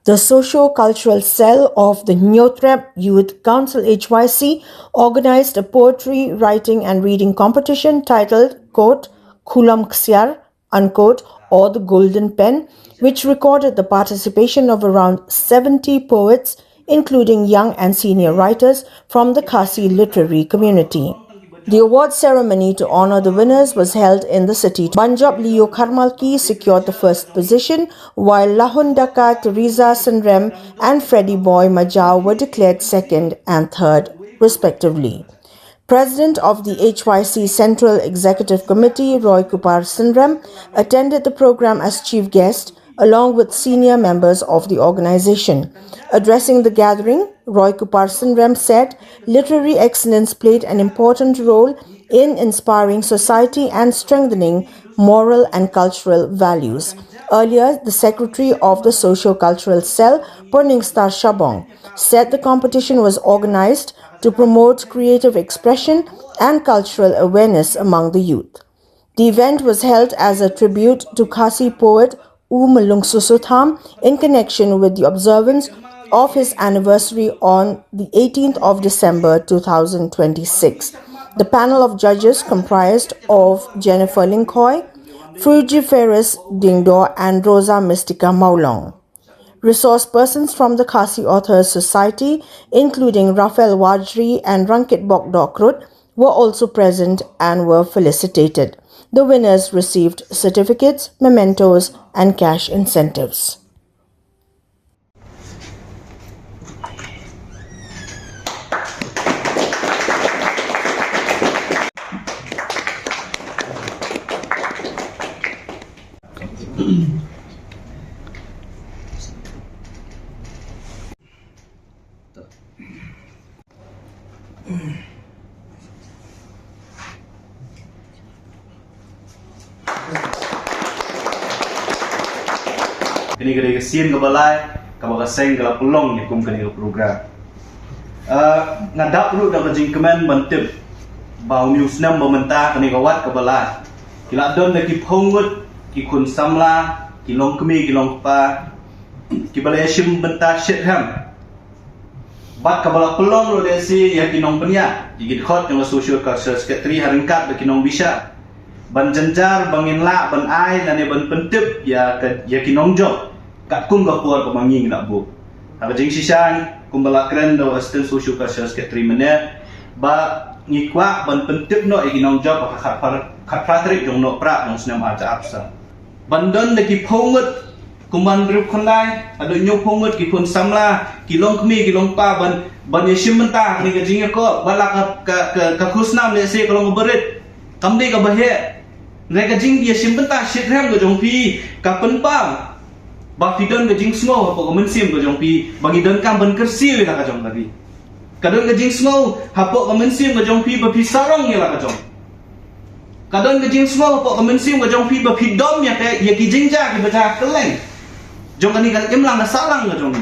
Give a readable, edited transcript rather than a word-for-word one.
The socio-cultural cell of the Nyotrep Youth Council HYC organized a poetry, writing and reading competition titled, quote, Khulam Ksiar, unquote, or the Golden Pen, which recorded the participation of around 70 poets, including young and senior writers from the Khasi literary community. The award ceremony to honor the winners was held in the city. Banjop Leo Kharmalki secured the first position, while Lahundaka, Teresa, Synrem and Freddy Majaw were declared second and third, respectively. President of the HYC Central Executive Committee, Roy Kupar Synrem, attended the program as chief guest, along with senior members of the organization. Addressing the gathering, Roy Kupar Synrem said literary excellence played an important role in inspiring society and strengthening moral and cultural values. Earlier, the secretary of the Socio-Cultural Cell, Star Shabong, said the competition was organized to promote creative expression and cultural awareness among the youth. The event was held as a tribute to Khasi poet Malung Susutham in connection with the observance of his anniversary on the 18th of December 2026. The panel of judges comprised of Jennifer Linkoy, Frugiferous Dingdo and Rosa Mystica Maulong. Resource persons from the Khasi Authors Society, including Rafael Wajri and Rankit Bokdokrut, were also present and were felicitated. The winners received certificates, mementos, and cash incentives. Kini kini kesin ke balai, kabar seng kalau pelong ni kum kini ke program. Ngadap dulu dah kajing kemen bantip, bau news nam bermentah kini kawat ke balai. Kila don lagi pongut, kikun samla, kilong kemi kilong pa, kibalai sim bentah Synrem. Bat kabala pelong lo desi ya kinong penya, jigit khot yang social culture secretary haringkat bagi kinong bisa. Ban jenjar bangin la ban ai dan ban pentip ya kinong job kat kum gapur ko manging nak bu ha jing sisan kum bala kren do assistant social culture secretary mene ba ngikwa ban pentip no kinong job khat pratrik jong no pra jong senam aja apsa bandon de ki phongut kuman grup khonai ado nyu phongut ki phun samla kilong kmi kilong pa ban yesim mentah ni ka jing ko bala ka khusnam le se kolong berit kamdi ka bahe mereka jing dia simpentah Synrem ke jongpi kapan pang ba fidon ke jing smo apa kemensim ke jongpi bagi don kam ban kersi lah ka jong tadi kadon ke jing smo apa kemensim ke jongpi ba pisarong ya lah ka jong kadon ke jing smo apa kemensim ke jongpi ba fidom ya ki jingja ki baca keleng jong ani ka imlang ka salang ke jong